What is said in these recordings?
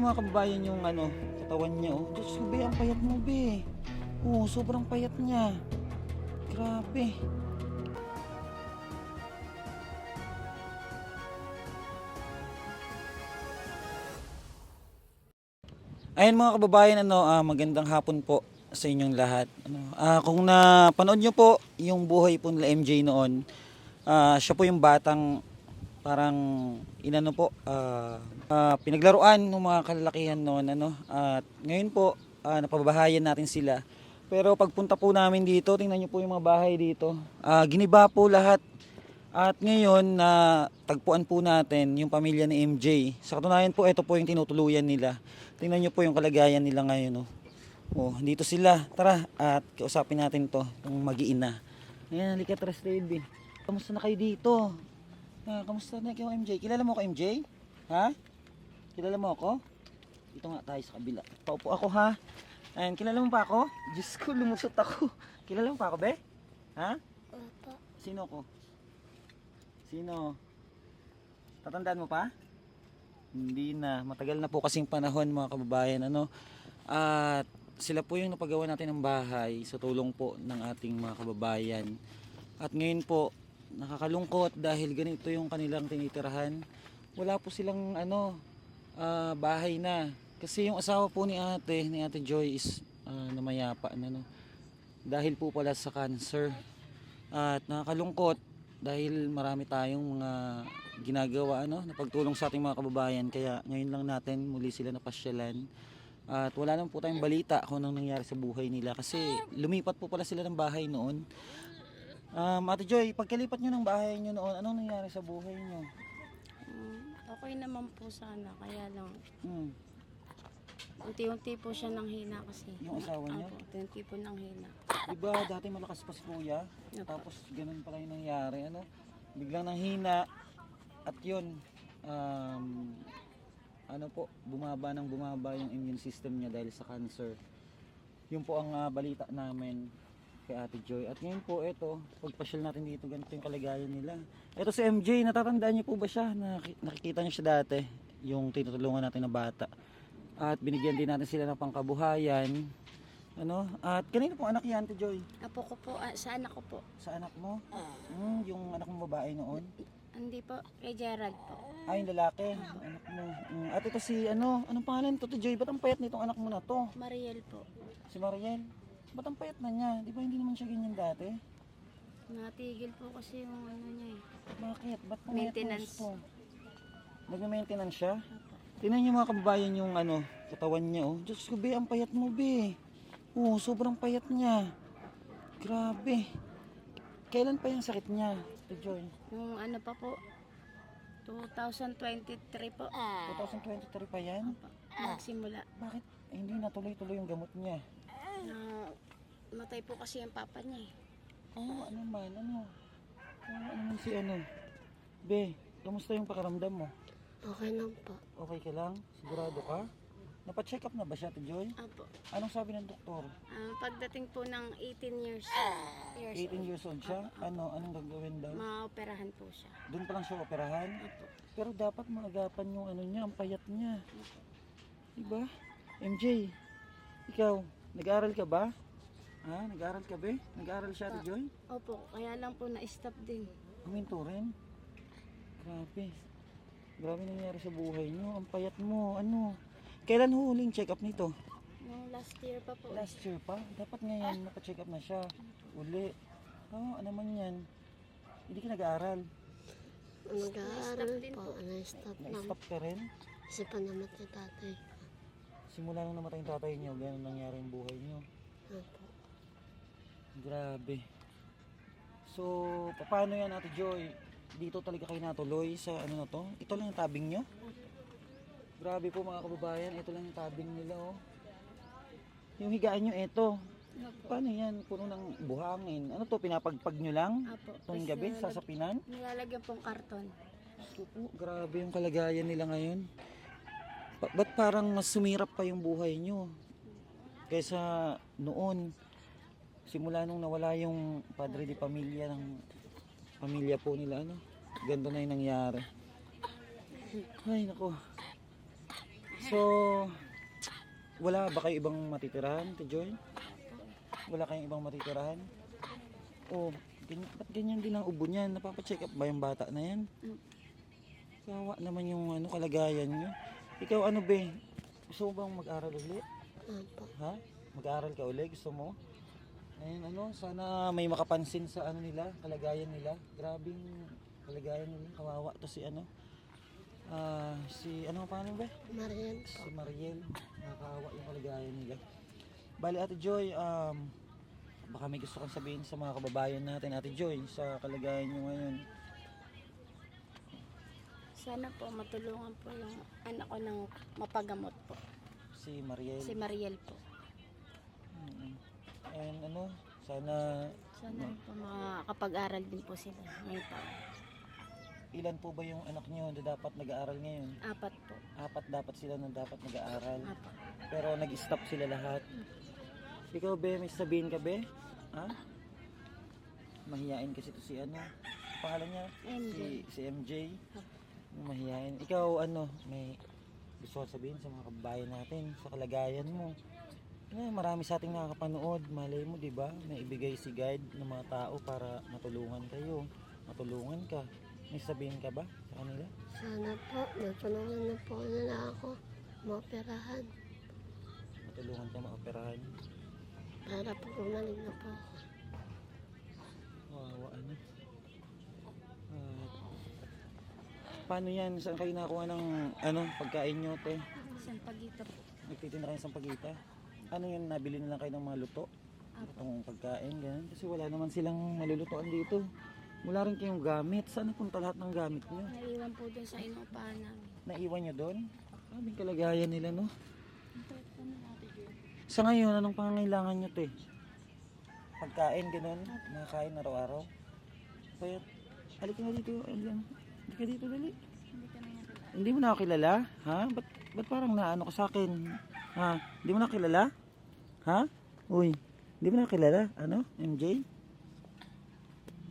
nyo mga kababayan yung ano, katawan niya oh. Diyos ko be, ang payat mo be. Oh, sobrang payat niya. Grabe. Ayun mga kababayan, ano, magandang hapon po sa inyong lahat. Ano, kung napanood nyo po yung buhay po nila MJ noon, siya po yung batang parang inano po, pinaglaruan ng mga kalalakihan noon, ano. At ngayon po, napabahayan natin sila. Pero pagpunta po namin dito, tingnan nyo po yung mga bahay dito. Giniba po lahat. At ngayon na tagpuan po natin yung pamilya ni MJ. Sa katunayan po, ito po yung tinutuluyan nila. Tingnan nyo po yung kalagayan nila ngayon. Oh, oh dito sila. Tara, at kausapin natin to, yung mag-iina. Ayan, halika, Tres Baby. Kamusta na kayo dito? Kamusta na kayo MJ? Kilala mo ako MJ? Ha? Kilala mo ako? Dito nga tayo sa kabila. Paupo ako ha. Ayan, kilala mo pa ako? Diyos ko, lumusot ako. Kilala mo pa ako, be? Ha? Opo. Sino ko? Sino? Tatandaan mo pa? Hindi na. Matagal na po kasing panahon mga kababayan. Ano? At sila po yung napagawa natin ng bahay sa tulong po ng ating mga kababayan. At ngayon po, nakakalungkot dahil ganito yung kanilang tinitirahan. Wala po silang ano, bahay na. Kasi yung asawa po ni Ate Joy is namayapa na, no? Dahil po pala sa cancer. At nakakalungkot dahil marami tayong mga ginagawa ano, na pagtulong sa ating mga kababayan, kaya ngayon lang natin muli sila napasyalan. At wala naman po tayong balita kung anong nangyari sa buhay nila kasi lumipat po pala sila ng bahay noon. Ate Joy, pagkalipat nyo ng bahay nyo noon, anong nangyari sa buhay nyo? Okay naman po sana, kaya lang Hmm, unti-unti po siya nang hina kasi. yung asawa niyo? Opo, unti-unti po nang hina. Diba dati malakas pa si kuya, tapos ganun pala yung nangyari, ano? Biglang nanghina at yun, ano po, bumaba yung immune system niya dahil sa cancer. Yun po ang balita namin kay Ate Joy. At ngayon po, eto, pagpasyal natin dito, ganito yung kalagayan nila. Eto si MJ, natatandaan niyo po ba siya? Nakikita niyo siya dati, yung tinutulungan natin na bata. At binigyan din natin sila ng pangkabuhayan. Ano? At kanino pong anak yan, Ate Joy? Apo ko po, sa anak ko po. Sa anak mo? Yung anak mo babae noon? Hindi po, kay Gerald po. Ay, yung lalaki, anak mo. At ito si, anong pangalan to, Ate Joy? Ba't ang payat nitong anak mo na to? Mariel po. Si Mariel? Ba't ang payat na niya? Di ba hindi naman siya ganyan dati? Natigil po kasi yung ano niya eh. Bakit? Ba't pumayat Maintenance. mo gusto? Nagme-maintenance siya? Apo. Tingnan niyo mga kababayan yung katawan niya oh. Diyos ko be, ang payat mo be. Oh, sobrang payat niya. Grabe. Kailan pa yung sakit niya, Ate Joy? Nung ano pa po, 2023 po. 2023 pa yan? Apo, nagsimula. Bakit hindi natuloy-tuloy yung gamot niya? Na matay po kasi ang papa niya eh. Oh, ano man, ano? Ano man si Be, kamusta yung pakaramdam mo? Okay lang po. Okay ka lang? Sigurado ka? Napa-check up na ba siya, Ate Joy? Apo. Anong sabi ng doktor? Pagdating po ng 18 years 18 years old siya? Anong gagawin daw? maoperahan po siya. Doon pa lang siya operahan? Apo. Pero dapat maagapan yung niya, ang payat niya. Diba? MJ, ikaw, nag-aaral ka ba? Ha? Nag-aaral ka ba? Nag-aaral siya, Ate Joy? Opo, kaya lang po na-stop din. Huminto rin? Grabe. Grabe nangyari sa buhay niyo. Ang payat mo. Ano? Kailan huling check up nito? Nung last year pa po. Last year pa? Dapat ngayon napa-check up na siya. Uli. Ano naman yan? Hindi ka nag-aaral. Nag-aaral po. Na-stop lang. Na-stop ka rin? Kasi pa namatay tatay. Simula nung namatay yung tatay niyo, ganun nangyari yung buhay niyo. Opo. Grabe. So, paano yan, Ate Joy? Dito talaga kayo natuloy sa na to? Ito lang yung tabing nyo? Grabe po mga kababayan, ito lang yung tabing nila oh. Yung higaan nyo, ito. Paano yan? Puno ng buhangin. Ano to, pinapagpag nyo lang? Apo. Tuwing gabi, sasapinan? Nilalagyan pong karton. So, grabe yung kalagayan nila ngayon. Ba't parang mas sumirap pa yung buhay nyo? Kaysa noon, simula nung nawala yung padre di pamilya ng pamilya po nila, ganito na yung nangyari. Ay, nako. So, So, wala ba kayo ibang matitirahan, Ate Joy? Wala kayong ibang matitirahan? Oh, ba't ganyan din ang ubo niyan? Napapacheck up ba yung bata na yan? Mm. Kawa naman yung kalagayan nyo. Ikaw ano be? Gusto mo bang mag-aral ulit? Opo. Ha? Mag-aral ka ulit? Gusto mo? Ayun sana may makapansin sa nila, kalagayan nila. Grabing kalagayan nila. Kawawa to si si ano pa ba? Marian Si Mariel. Nakakawa yung kalagayan nila. Bali Ate Joy, baka may gusto kang sabihin sa mga kababayan natin, Ate Joy, sa kalagayan nyo ngayon. Sana po matulungan po yung anak ko ng mapagamot po. Si Mariel. Si Mariel po. Mm. And sana Sana rin po makakapag-aral din po sila ngayon po. ilan po ba yung anak nyo na dapat nag-aaral ngayon? 4 po. 4 dapat sila na dapat nag-aaral. Apat. Pero nag-stop sila lahat. Ikaw be, may sabihin ka be? Ha? Mahiyain kasi to si pangalan niya? MJ. Si MJ. Mahiyain. Ikaw may gusto kang sabihin sa mga kababayan natin sa kalagayan mo. Marami sa ating nakakapanood. Malay mo, di ba? May ibigay si guide ng mga tao para matulungan kayo. Matulungan ka. May sabihin ka ba sa kanila? Sana po matulungan na po nila ako maoperahan Matulungan ka maoperahan. para po gumaling na po ako. Wawa paano yan? Saan kayo nakuha ng pagkain nyo, te? Isang pagita po. Nagtitinda kayo ng paggita? Ano yan? Nabili na lang kayo ng mga luto? Itong pagkain, ganun. Kasi wala naman silang malulutoan dito. Wala rin kayong gamit. Saan napunta lahat ng gamit nyo? Naiwan po dun sa inuupahan namin. Naiwan nyo doon? Kaming kalagayan nila, no? Sa ngayon, anong pangangailangan nyo, te? Pagkain, ganun? Nakakain araw-araw? Kaya, halika nga dito. Hindi ka dito, dali. Hindi mo na ako kilala? Ha? Ba't parang naano ka sa akin? Ha? Hindi mo na ako kilala? Ha? Uy, hindi mo na ako kilala? MJ?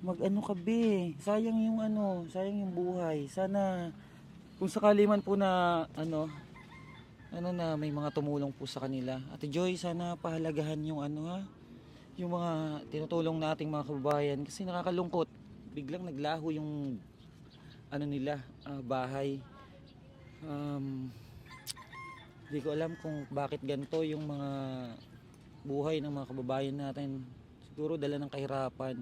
Mag-ano ka be? Sayang yung sayang yung buhay. Sana, kung sakali man po na, na may mga tumulong po sa kanila. Ate Joy, sana pahalagahan yung yung mga tinutulong nating mga kababayan kasi nakakalungkot. Biglang naglaho yung nila, bahay. Di ko alam kung bakit ganito yung mga buhay ng mga kababayan natin. Siguro dala ng kahirapan.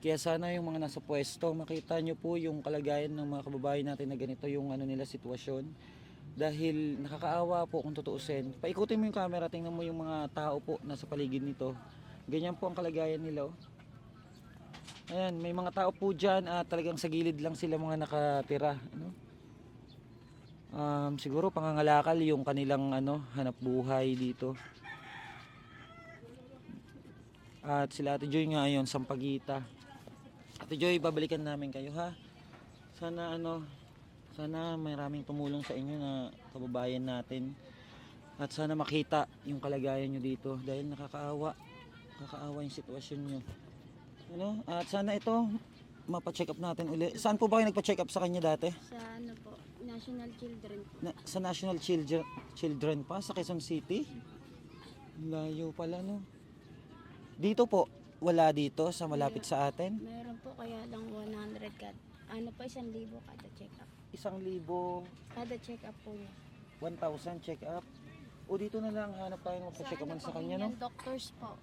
Kaya sana yung mga nasa pwesto, makita nyo po yung kalagayan ng mga kababayan natin na ganito yung nila sitwasyon. Dahil nakakaawa po kung tutuusin. Paikutin mo yung camera, tingnan mo yung mga tao po nasa paligid nito. Ganyan po ang kalagayan nila. Ayan, may mga tao po dyan at talagang sa gilid lang sila mga nakatira. Siguro pangangalakal yung kanilang hanap buhay dito. At sila Ate Joy nga ayon, Sampaguita. Ate Joy, babalikan namin kayo ha. Sana sana maraming tumulong sa inyo na kababayan natin. At sana makita yung kalagayan nyo dito dahil nakakaawa yung sitwasyon nyo. At sana ito mapa-check up natin uli. Saan po ba kayo nagpa-check up sa kanya dati? Sa po, National Children po. Sa National Children pa sa Quezon City? Layo pala Dito po, wala dito sa malapit sa atin. Meron po kaya lang 100 kad. 1,000 kada check up. 1,000, Kada check up po yun. 1,000 check up. O dito na lang hanap tayo ng magpa-check up sa kanya, no? Yung doctors po.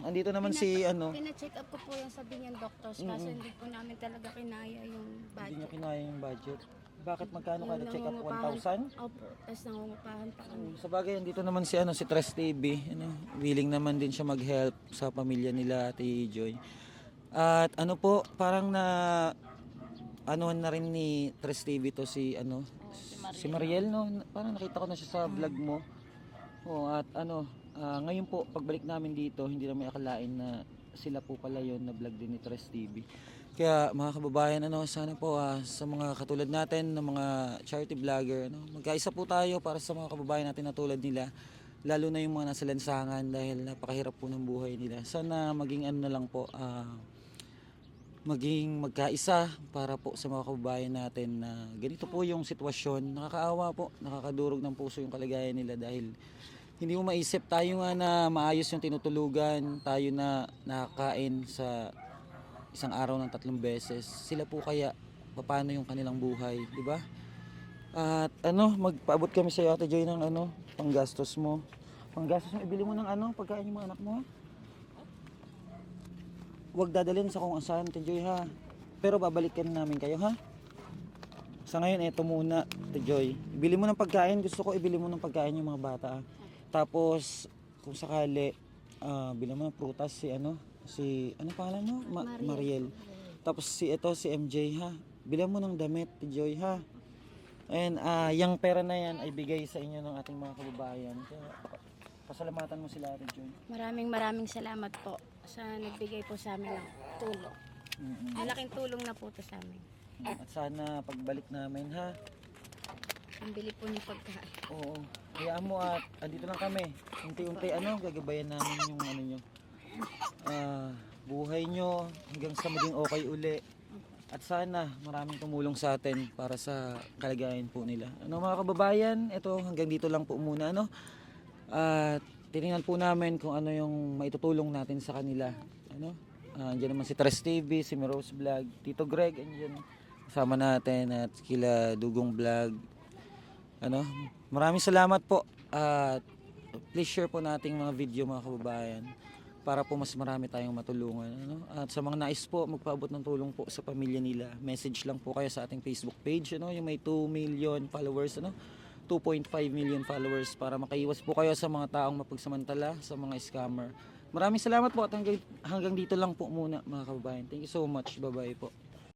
Andito naman si Pina-check up ko po yung sabi niyang doctors kaso hindi po namin talaga kinaya yung Hindi nyo budget. kinaya yung budget. Bakit magkano kada Yung check up? nangungupahan. 1,000? Opo, tapos nangungupahan pa kami. Sa bagay, andito naman si Tres TV. Willing naman din siya mag-help sa pamilya nila, Ate Joy. At po, parang anuhan na rin ni Tres TV to si Mariel, no? Parang nakita ko na siya sa vlog mo. At ngayon po, pagbalik namin dito, hindi namin akalain na sila po pala yon na vlog din ni Tres TV. Kaya mga kababayan, sana po sa mga katulad natin, na mga charity vlogger, magkaisa po tayo para sa mga kababayan natin na tulad nila, lalo na yung mga nasa lansangan dahil napakahirap po ng buhay nila. Sana maging na lang po, maging magkaisa para po sa mga kababayan natin na ganito po yung sitwasyon. Nakakaawa po, nakakadurog ng puso yung kalagayan nila dahil hindi mo maisip tayo nga na maayos yung tinutulugan, tayo na nakakain sa isang araw ng 3 beses. Sila po kaya paano yung kanilang buhay, di ba? At magpaabot kami sa iyo Ate Joy ng panggastos mo. Panggastos mo, ibili mo ng pagkain yung mga anak mo ha. Huwag dadalhin sa kung saan, Ate Joy ha. Pero babalikan namin kayo ha. Sa ngayon, eto muna, Ate Joy. Ibili mo ng pagkain. Gusto ko ibili mo ng pagkain yung mga bata. Ha? Tapos, kung sakali, bili mo ng prutas si ano pangalan mo? Mariel. Tapos si MJ ha. Bili mo ng damit, Ate Joy ha. And yung pera na yan ay bigay sa inyo ng ating mga kababayan. Kaya, pasalamatan mo sila, Ate Joy. Maraming salamat po sa nagbigay po sa amin ng tulong. Malaking tulong na po to sa amin. At sana pagbalik namin ha. Ang bili po ng pagkain. Oo. Hayaan mo at andito lang kami. Unti-unti gagabayan namin yung nyo. Buhay nyo hanggang sa maging okay uli. At sana maraming tumulong sa atin para sa kalagayan po nila. Mga kababayan, ito hanggang dito lang po muna At titingnan po namin kung ano yung maitutulong natin sa kanila. Andiyan naman si Tres TV, si Rose Vlog, Tito Greg, andiyan kasama natin at kila Dugong Vlog. Maraming salamat po at please share po nating mga video mga kababayan para po mas marami tayong matulungan. At sa mga nais po magpaabot ng tulong po sa pamilya nila, message lang po kayo sa ating Facebook page, yung may 2 million followers, 2.5 million followers para makaiwas po kayo sa mga taong mapagsamantala, sa mga scammer. Maraming salamat po at hanggang dito lang po muna mga kababayan. Thank you so much. Bye-bye po.